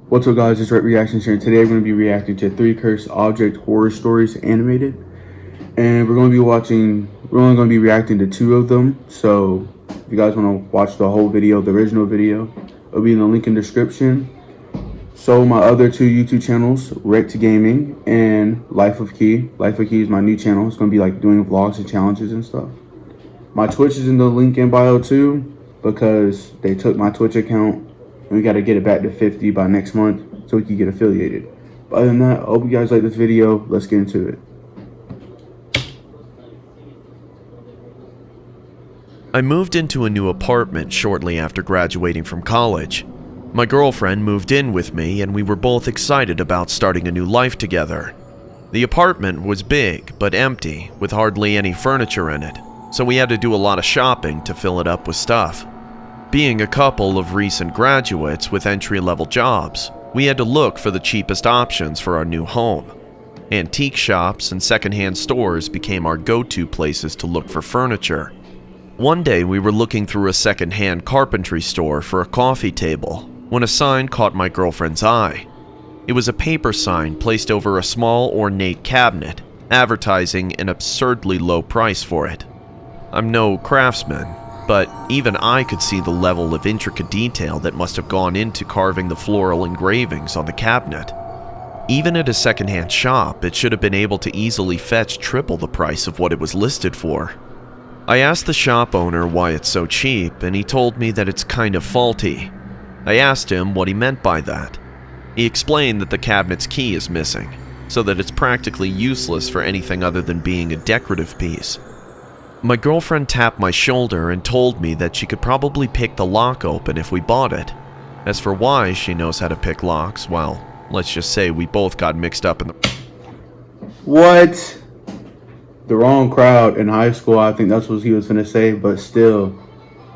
What's up, guys? It's Red Reactions here, and today we're going to be reacting to 3 Cursed Object Horror Stories animated. And we're only going to be reacting to 2 of them. So if you guys want to watch the whole video, the original video, it'll be in the link in the description. So my other 2 YouTube channels, Wrecked Gaming and Life of Key. Life of Key is my new channel. It's going to be like doing vlogs and challenges and stuff. My Twitch is in the link in bio too, because they took my Twitch account. And we got to get it back to 50 by next month so we can get affiliated. But other than that, I hope you guys like this video. Let's get into it. I moved into a new apartment shortly after graduating from college. My girlfriend moved in with me and we were both excited about starting a new life together. The apartment was big but empty, with hardly any furniture in it, so we had to do a lot of shopping to fill it up with stuff. Being a couple of recent graduates with entry-level jobs, we had to look for the cheapest options for our new home. Antique shops and secondhand stores became our go-to places to look for furniture. One day we were looking through a secondhand carpentry store for a coffee table when a sign caught my girlfriend's eye. It was a paper sign placed over a small ornate cabinet, advertising an absurdly low price for it. I'm no craftsman, but even I could see the level of intricate detail that must have gone into carving the floral engravings on the cabinet. Even at a secondhand shop, it should have been able to easily fetch triple the price of what it was listed for. I asked the shop owner why it's so cheap, and he told me that it's kind of faulty. I asked him what he meant by that. He explained that the cabinet's key is missing, so that it's practically useless for anything other than being a decorative piece. My girlfriend tapped my shoulder and told me that she could probably pick the lock open if we bought it. As for why she knows how to pick locks, well, let's just say we both got mixed up in the... What? The wrong crowd in high school, I think that's what he was gonna say, but still.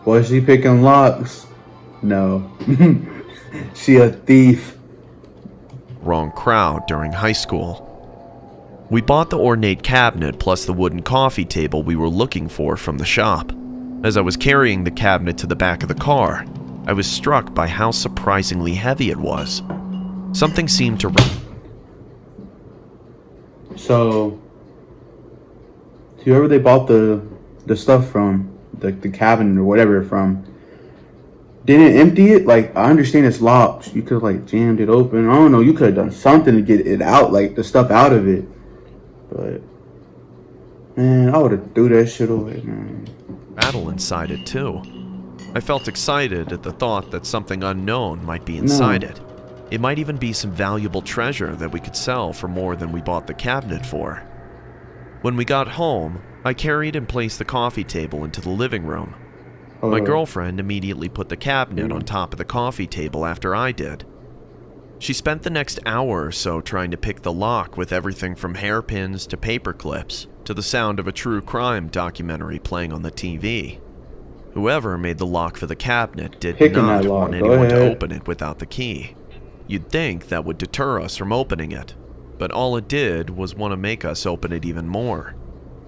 Was she picking locks? No. She a thief. Wrong crowd during high school. We bought the ornate cabinet plus the wooden coffee table we were looking for from the shop. As I was carrying the cabinet to the back of the car, I was struck by how surprisingly heavy it was. Something seemed to... So, whoever they bought the stuff from, the cabinet or whatever from, didn't empty it? Like, I understand it's locked. You could have, like, jammed it open. I don't know. You could have done something to get it out, like, the stuff out of it. But, man, I would have threw that shit away, man. Battle inside it, too. I felt excited at the thought that something unknown might be inside it. It might even be some valuable treasure that we could sell for more than we bought the cabinet for. When we got home, I carried and placed the coffee table into the living room. My girlfriend immediately put the cabinet on top of the coffee table after I did. She spent the next hour or so trying to pick the lock with everything from hairpins to paper clips to the sound of a true crime documentary playing on the TV. Whoever made the lock for the cabinet did not want anyone to open it without the key. You'd think that would deter us from opening it, but all it did was want to make us open it even more.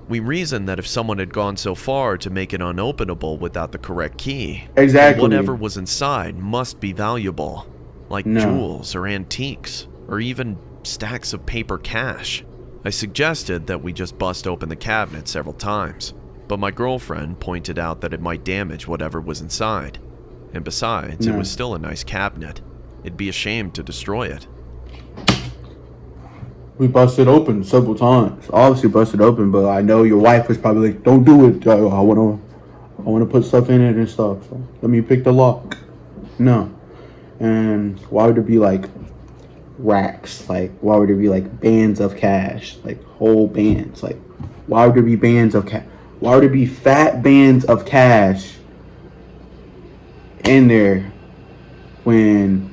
We reasoned that if someone had gone so far to make it unopenable without the correct key, whatever was inside must be valuable, like jewels or antiques, or even stacks of paper cash. I suggested that we just bust open the cabinet several times, but my girlfriend pointed out that it might damage whatever was inside. And besides, it was still a nice cabinet. It'd be a shame to destroy it. We busted open several times. Obviously busted open, but I know your wife was probably like, "Don't do it. I wanna put stuff in it and stuff. So let me pick the lock." No. And why would there be like racks? Like, why would there be like bands of cash? Like whole bands? Like, why would there be bands of cash? Why would there be fat bands of cash in there when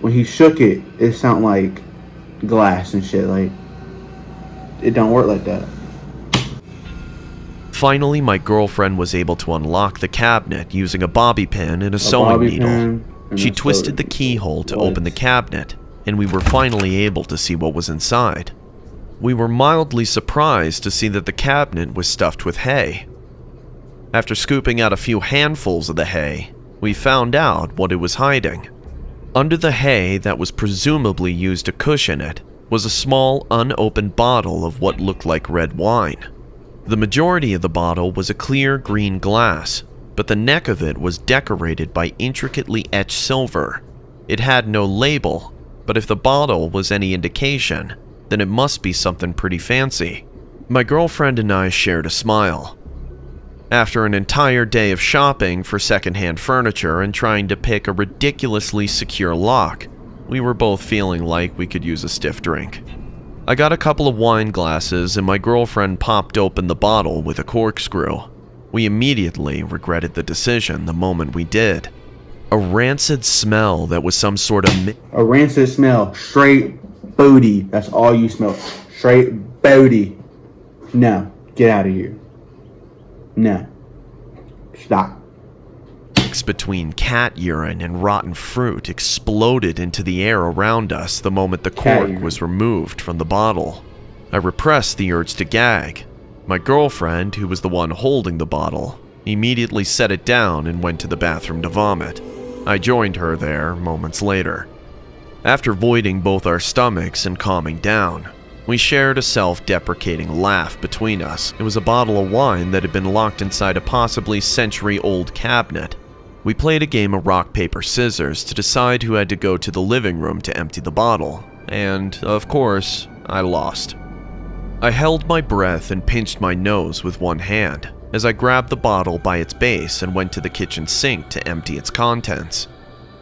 he shook it? It sounded like glass and shit. Like, it don't work like that. Finally, my girlfriend was able to unlock the cabinet using a bobby pin and a sewing needle. She twisted the keyhole to open the cabinet, and we were finally able to see what was inside. We were mildly surprised to see that the cabinet was stuffed with hay. After scooping out a few handfuls of the hay, we found out what it was hiding. Under the hay that was presumably used to cushion it was a small, unopened bottle of what looked like red wine. The majority of the bottle was a clear green glass, but the neck of it was decorated by intricately etched silver. It had no label, but if the bottle was any indication, then it must be something pretty fancy. My girlfriend and I shared a smile. After an entire day of shopping for secondhand furniture and trying to pick a ridiculously secure lock, we were both feeling like we could use a stiff drink. I got a couple of wine glasses and my girlfriend popped open the bottle with a corkscrew. We immediately regretted the decision the moment we did. A rancid smell that was some sort of A rancid smell. Straight booty. That's all you smell. Straight booty. No. Get out of here. No. Stop. mix between cat urine and rotten fruit exploded into the air around us the moment the cork was removed from the bottle. I repressed the urge to gag. My girlfriend, who was the one holding the bottle, immediately set it down and went to the bathroom to vomit. I joined her there moments later. After voiding both our stomachs and calming down, we shared a self-deprecating laugh between us. It was a bottle of wine that had been locked inside a possibly century-old cabinet. We played a game of rock, paper, scissors to decide who had to go to the living room to empty the bottle, and, of course, I lost. I held my breath and pinched my nose with one hand as I grabbed the bottle by its base and went to the kitchen sink to empty its contents.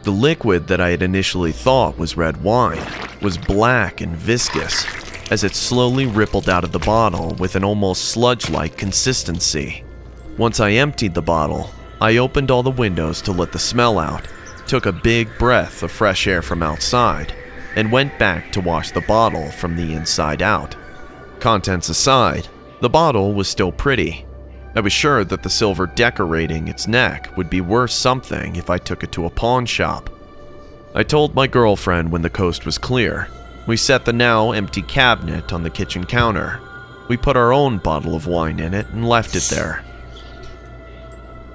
The liquid that I had initially thought was red wine was black and viscous as it slowly rippled out of the bottle with an almost sludge-like consistency. Once I emptied the bottle, I opened all the windows to let the smell out, took a big breath of fresh air from outside, and went back to wash the bottle from the inside out. Contents aside, the bottle was still pretty. I was sure that the silver decorating its neck would be worth something if I took it to a pawn shop. I told my girlfriend when the coast was clear. We set the now empty cabinet on the kitchen counter. We put our own bottle of wine in it and left it there.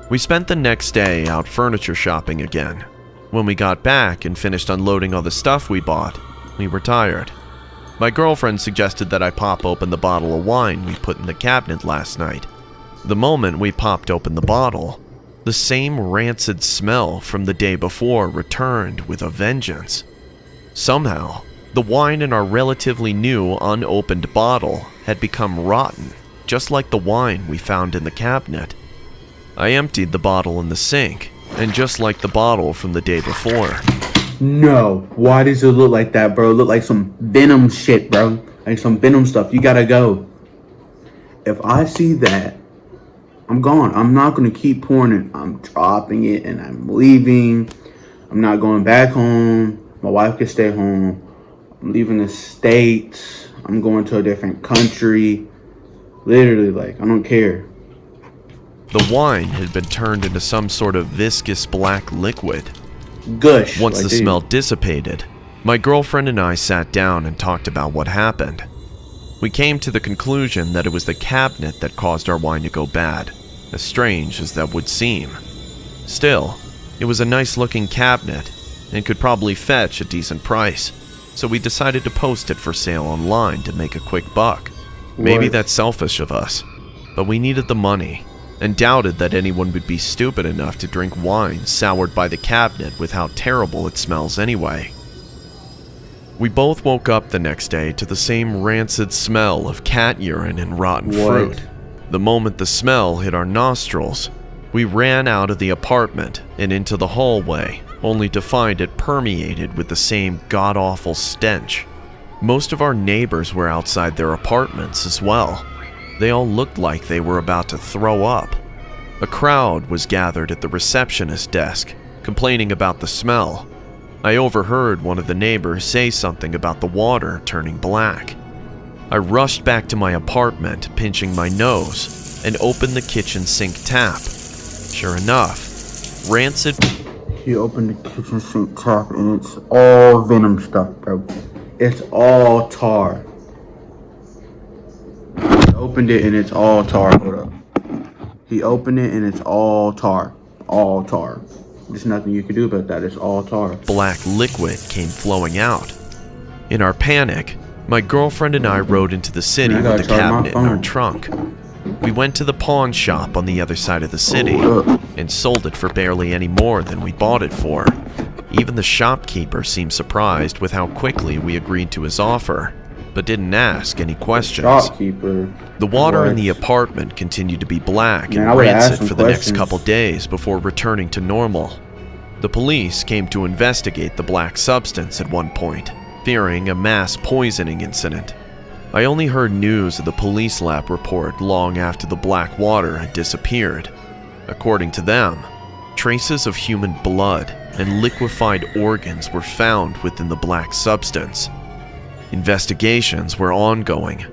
We spent the next day out furniture shopping again. When we got back and finished unloading all the stuff we bought, we were tired. My girlfriend suggested that I pop open the bottle of wine we put in the cabinet last night. The moment we popped open the bottle, the same rancid smell from the day before returned with a vengeance. Somehow, the wine in our relatively new, unopened bottle had become rotten, just like the wine we found in the cabinet. I emptied the bottle in the sink, and just like the bottle from the day before. No, why does it look like that, bro? It look like some venom shit, bro. Like some venom stuff. You gotta go. If I see that, I'm gone. I'm not gonna keep pouring it. I'm dropping it and I'm leaving. I'm not going back home. My wife can stay home. I'm leaving the States. I'm going to a different country. Literally, like, I don't care. The wine had been turned into some sort of viscous black liquid. Gush. Once like, the dude. smell dissipated, my girlfriend and I sat down and talked about what happened. We came to the conclusion that it was the cabinet that caused our wine to go bad, as strange as that would seem. Still, it was a nice-looking cabinet and could probably fetch a decent price, so we decided to post it for sale online to make a quick buck. Maybe What? that's selfish of us, but we needed the money and doubted that anyone would be stupid enough to drink wine soured by the cabinet with how terrible it smells anyway. We both woke up the next day to the same rancid smell of cat urine and rotten fruit. The moment the smell hit our nostrils, we ran out of the apartment and into the hallway, only to find it permeated with the same god-awful stench. Most of our neighbors were outside their apartments as well. They all looked like they were about to throw up. A crowd was gathered at the receptionist desk, complaining about the smell. I overheard one of the neighbors say something about the water turning black. I rushed back to my apartment, pinching my nose, and opened the kitchen sink tap. Sure enough, rancid... He opened the kitchen sink tap and it's all venom stuff, bro. It's all tar. He opened it and it's all tar. Hold up. He opened it and it's all tar. All tar. There's nothing you can do about that. It's all tar. Black liquid came flowing out. In our panic, my girlfriend and I rode into the city Man, I with the gotta charge my cabinet in our phone. trunk. We went to the pawn shop on the other side of the city and sold it for barely any more than we bought it for. Even the shopkeeper seemed surprised with how quickly we agreed to his offer, but didn't ask any questions. Shopkeeper. The water in the What? apartment continued to be black Man, I and would've asked rancid some for the next questions. couple days before returning to normal. The police came to investigate the black substance at one point, fearing a mass poisoning incident. I only heard news of the police lab report long after the black water had disappeared. According to them, traces of human blood and liquefied organs were found within the black substance. Investigations were ongoing,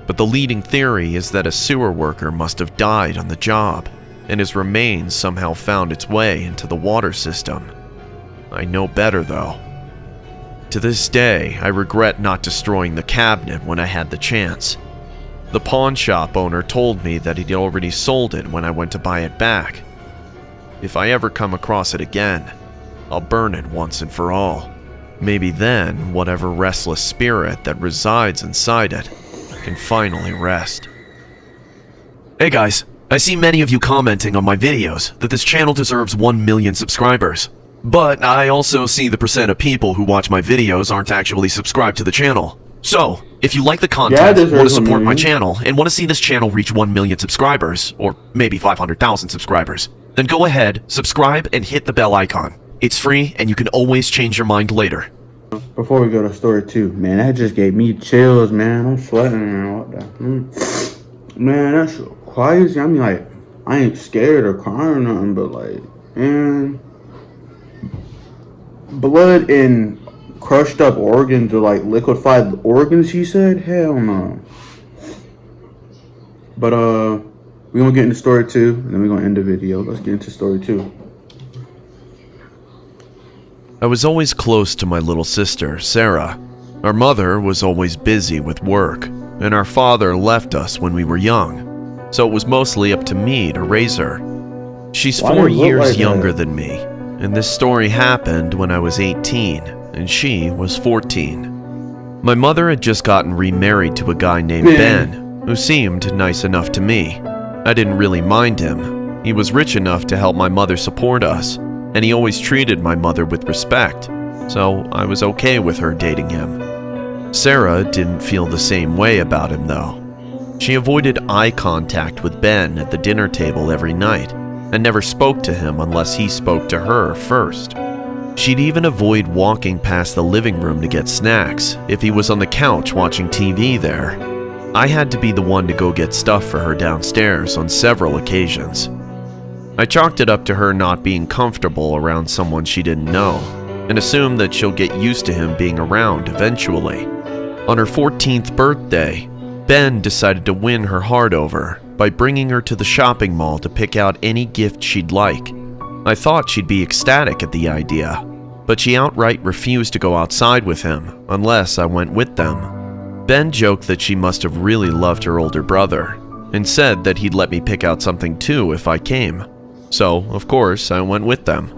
but the leading theory is that a sewer worker must have died on the job, and his remains somehow found its way into the water system. I know better though. To this day, I regret not destroying the cabinet when I had the chance. The pawn shop owner told me that he'd already sold it when I went to buy it back. If I ever come across it again, I'll burn it once and for all. Maybe then, whatever restless spirit that resides inside it can finally rest. Hey guys, I see many of you commenting on my videos that this channel deserves 1 million subscribers. But I also see the percent of people who watch my videos aren't actually subscribed to the channel. So, if you like the content, want to deserves 1 support my million. channel, and want to see this channel reach 1 million subscribers, or maybe 500,000 subscribers, then go ahead, subscribe, and hit the bell icon. It's free, and you can always change your mind later. Before we go to story 2, man, that just gave me chills, man. I'm sweating, man. What the? Man, that's crazy. I mean, like, I ain't scared or crying or nothing, but like, man, blood and crushed up organs or like liquefied organs, he said? Hell no. But we're gonna get into story 2 and then we're gonna end the video. Let's get into story 2. I was always close to my little sister, Sarah. Our mother was always busy with work, and our father left us when we were young, so it was mostly up to me to raise her. She's Why 4 does it look years like younger that? than me, and this story happened when I was 18, and she was 14. My mother had just gotten remarried to a guy named Man. Ben, who seemed nice enough to me. I didn't really mind him. He was rich enough to help my mother support us, and he always treated my mother with respect, so I was okay with her dating him. Sarah didn't feel the same way about him though. She avoided eye contact with Ben at the dinner table every night, and never spoke to him unless he spoke to her first. She'd even avoid walking past the living room to get snacks if he was on the couch watching TV there. I had to be the one to go get stuff for her downstairs on several occasions. I chalked it up to her not being comfortable around someone she didn't know, and assumed that she'll get used to him being around eventually. On her 14th birthday, Ben decided to win her heart over by bringing her to the shopping mall to pick out any gift she'd like. I thought she'd be ecstatic at the idea, but she outright refused to go outside with him unless I went with them. Ben joked that she must have really loved her older brother, and said that he'd let me pick out something too if I came. So, of course, I went with them.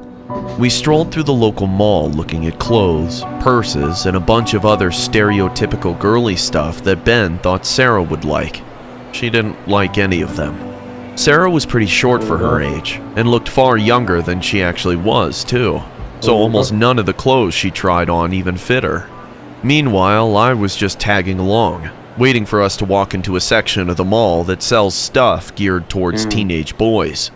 We strolled through the local mall looking at clothes, purses, and a bunch of other stereotypical girly stuff that Ben thought Sarah would like. She didn't like any of them. Sarah was pretty short for her age, and looked far younger than she actually was, too. So almost none of the clothes she tried on even fit her. Meanwhile, I was just tagging along, waiting for us to walk into a section of the mall that sells stuff geared towards teenage boys.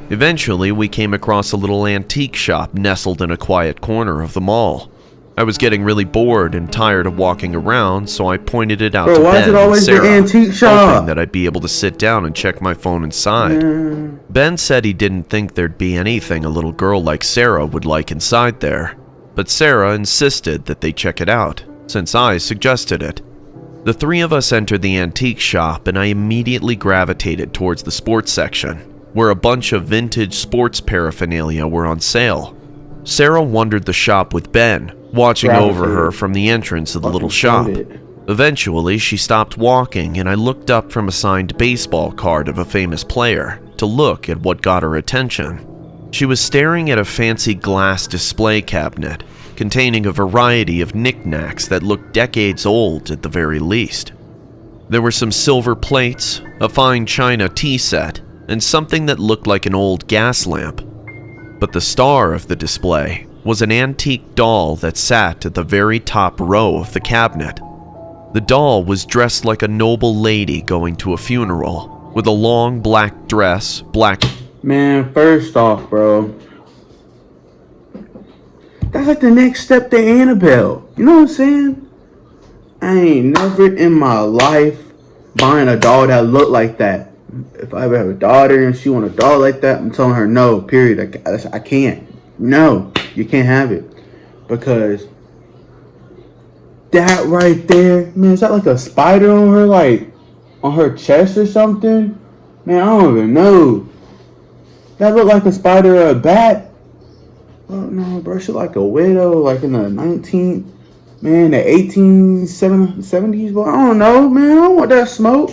Eventually, we came across a little antique shop nestled in a quiet corner of the mall. I was getting really bored and tired of walking around, so I pointed it out Bro, to why is Ben it and always the Sarah, antique shop? hoping that I'd be able to sit down and check my phone inside. Ben said he didn't think there'd be anything a little girl like Sarah would like inside there, but Sarah insisted that they check it out, since I suggested it. The three of us entered the antique shop, and I immediately gravitated towards the sports section, where a bunch of vintage sports paraphernalia were on sale. Sarah wandered the shop with Ben, watching over her from the entrance of the little shop. Eventually, she stopped walking, and I looked up from a signed baseball card of a famous player to look at what got her attention. She was staring at a fancy glass display cabinet containing a variety of knickknacks that looked decades old at the very least. There were some silver plates, a fine china tea set, and something that looked like an old gas lamp. But the star of the display was an antique doll that sat at the very top row of the cabinet. The doll was dressed like a noble lady going to a funeral, with a long black dress, black... Man, first off, bro, that's like the next step to Annabelle. You know what I'm saying? I ain't never in my life buying a doll that looked like that. If I ever have a daughter and she want a doll like that, I'm telling her no, period. I can't. No, you can't have it. Because that right there, man, is that like a spider on her, like, on her chest or something? Man, I don't even know. That looked like a spider or a bat. Oh, no, bro, she like a widow, like in the 1870s, but I don't know, man. I don't want that smoke.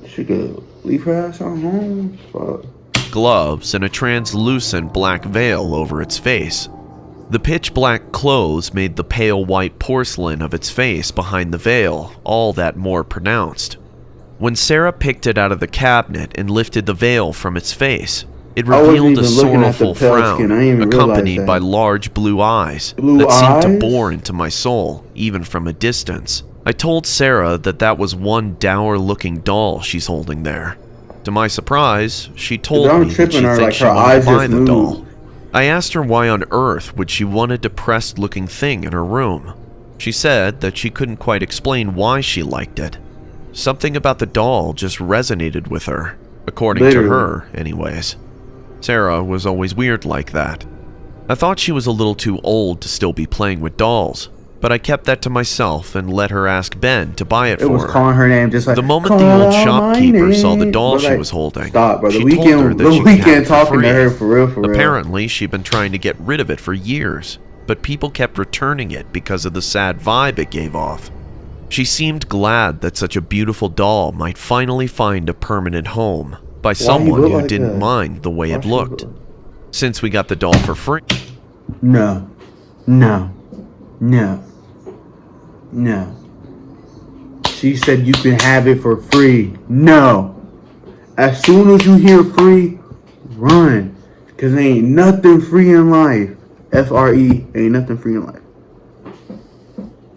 She could leave her ass at home. Fuck. Gloves and a translucent black veil over its face. The pitch black clothes made the pale white porcelain of its face behind the veil all that more pronounced. When Sarah picked it out of the cabinet and lifted the veil from its face, it revealed a sorrowful frown, accompanied by large blue eyes that seemed to bore into my soul, even from a distance. I told Sarah that that was one dour-looking doll she's holding there. To my surprise, she told me that she thinks she wanted to buy the doll. I asked her why on earth would she want a depressed-looking thing in her room. She said that she couldn't quite explain why she liked it. Something about the doll just resonated with her, according to her, anyways. Sarah was always weird like that. I thought she was a little too old to still be playing with dolls, but I kept that to myself and let her ask Ben to buy it for her. It was calling her name just like, the moment the old shopkeeper saw the doll she was holding, stop, brother. she told her that she could have it for talking free. to her for real. Apparently, she'd been trying to get rid of it for years, but people kept returning it because of the sad vibe it gave off. She seemed glad that such a beautiful doll might finally find a permanent home by someone who didn't mind the way it looked. Since we got the doll for free. No. She said you can have it for free. No. As soon as you hear free, run. Because there ain't nothing free in life. F-R-E, ain't nothing free in life.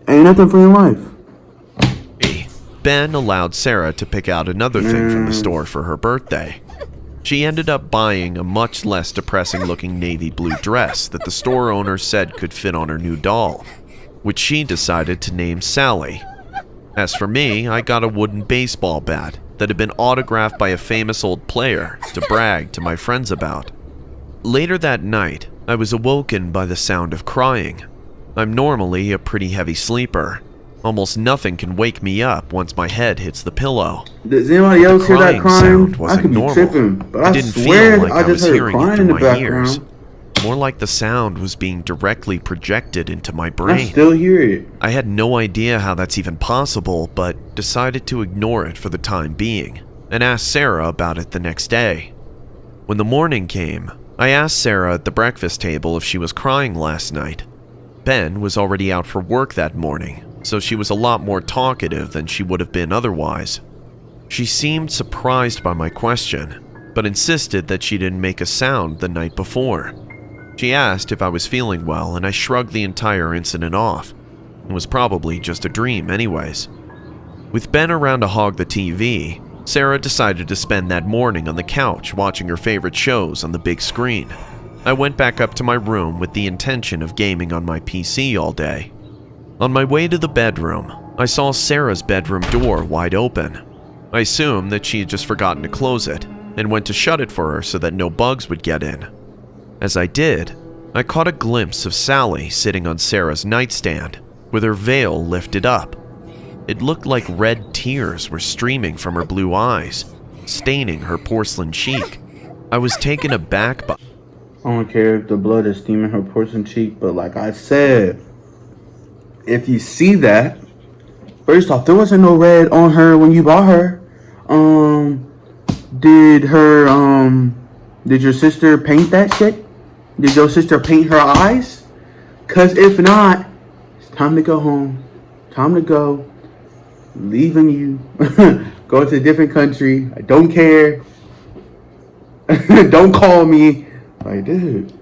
Ain't nothing free in life. Ben allowed Sarah to pick out another thing from the store for her birthday. She ended up buying a much less depressing-looking navy blue dress that the store owner said could fit on her new doll, which she decided to name Sally. As for me, I got a wooden baseball bat that had been autographed by a famous old player to brag to my friends about. Later that night, I was awoken by the sound of crying. I'm normally a pretty heavy sleeper. Almost nothing can wake me up once my head hits the pillow. Does anybody else hear that crying? Wasn't I could be normal. tripping, but I I didn't swear feel like I just was heard hearing it crying through in the my background. ears. More like the sound was being directly projected into my brain. I still hear it. I had no idea how that's even possible, but decided to ignore it for the time being, and asked Sarah about it the next day. When the morning came, I asked Sarah at the breakfast table if she was crying last night. Ben was already out for work that morning, so she was a lot more talkative than she would have been otherwise. She seemed surprised by my question, but insisted that she didn't make a sound the night before. She asked if I was feeling well, and I shrugged the entire incident off. It was probably just a dream anyways. With Ben around to hog the TV, Sarah decided to spend that morning on the couch watching her favorite shows on the big screen. I went back up to my room with the intention of gaming on my PC all day. On my way to the bedroom, I saw Sarah's bedroom door wide open. I assumed that she had just forgotten to close it, and went to shut it for her so that no bugs would get in. As I did, I caught a glimpse of Sally sitting on Sarah's nightstand, with her veil lifted up. It looked like red tears were streaming from her blue eyes, staining her porcelain cheek. I was taken aback by... I don't care if the blood is steaming her porcelain cheek, but like I said, if you see that, first off, there wasn't no red on her when you bought her. Did her Did your sister paint that shit? Did your sister paint her eyes? Cause if not, it's time to go home. Time to go. Leaving you. Go to a different country. I don't care. Don't call me. Like, dude.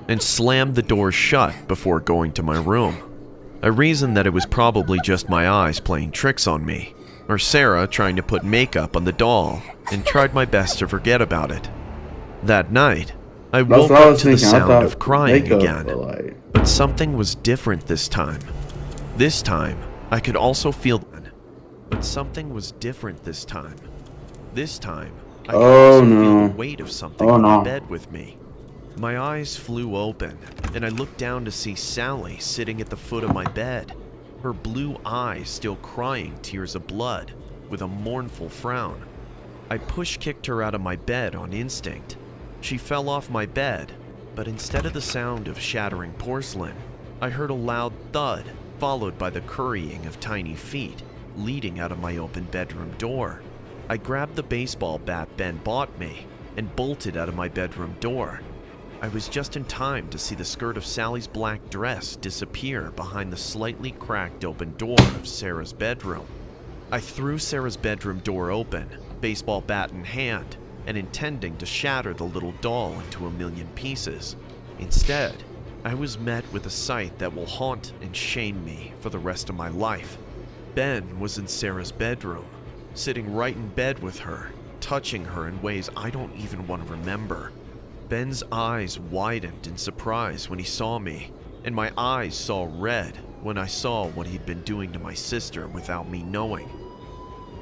And slammed the door shut before going to my room. I reasoned that it was probably just my eyes playing tricks on me, or Sarah trying to put makeup on the doll, and tried my best to forget about it. That night, I woke up to the sound of crying again, but something was different this time. This time, I could also feel but something was different this time. This time, I could also feel the weight of something on the bed with me. My eyes flew open, and I looked down to see Sally sitting at the foot of my bed, her blue eyes still crying tears of blood, with a mournful frown. I push-kicked her out of my bed on instinct. She fell off my bed, but instead of the sound of shattering porcelain, I heard a loud thud, followed by the currying of tiny feet, leading out of my open bedroom door. I grabbed the baseball bat Ben bought me, and bolted out of my bedroom door. I was just in time to see the skirt of Sally's black dress disappear behind the slightly cracked open door of Sarah's bedroom. I threw Sarah's bedroom door open, baseball bat in hand, and intending to shatter the little doll into a million pieces. Instead, I was met with a sight that will haunt and shame me for the rest of my life. Ben was in Sarah's bedroom, sitting right in bed with her, touching her in ways I don't even want to remember. Ben's eyes widened in surprise when he saw me, and my eyes saw red when I saw what he'd been doing to my sister without me knowing.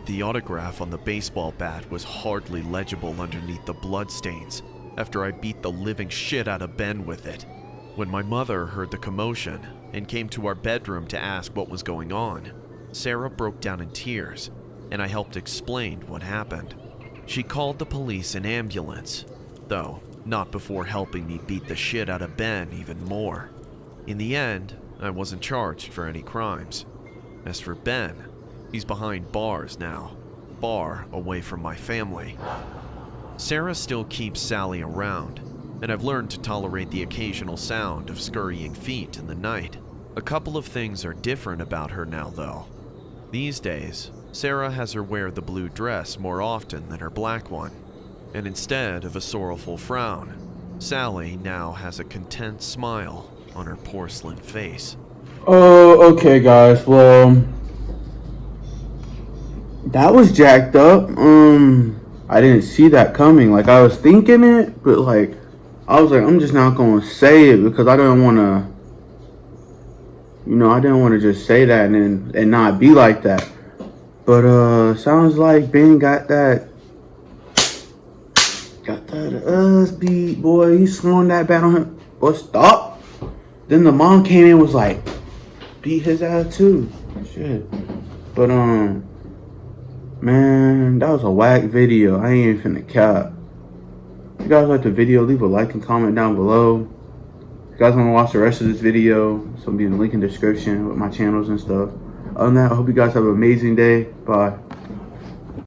The autograph on the baseball bat was hardly legible underneath the bloodstains after I beat the living shit out of Ben with it. When my mother heard the commotion and came to our bedroom to ask what was going on, Sarah broke down in tears, and I helped explain what happened. She called the police and ambulance, though not before helping me beat the shit out of Ben even more. In the end, I wasn't charged for any crimes. As for Ben, he's behind bars now, far away from my family. Sarah still keeps Sally around, and I've learned to tolerate the occasional sound of scurrying feet in the night. A couple of things are different about her now, though. These days, Sarah has her wear the blue dress more often than her black one, and instead of a sorrowful frown, Sally now has a content smile on her porcelain face. Oh, okay, guys. Well, that was jacked up. I didn't see that coming. Like, I was thinking it, but like, I was like, I'm just not gonna say it because I don't want to. I didn't want to just say that and not be like that. But sounds like Ben got that beat, boy. He swung that bat on him. Boy, stop. Then the mom came in and was like, beat his ass too. Shit. But man, that was a whack video. I ain't even finna cap. If you guys like the video, leave a like and comment down below. If you guys want to watch the rest of this video, it's gonna be in the link in the description with my channels and stuff. Other than that, I hope you guys have an amazing day. Bye.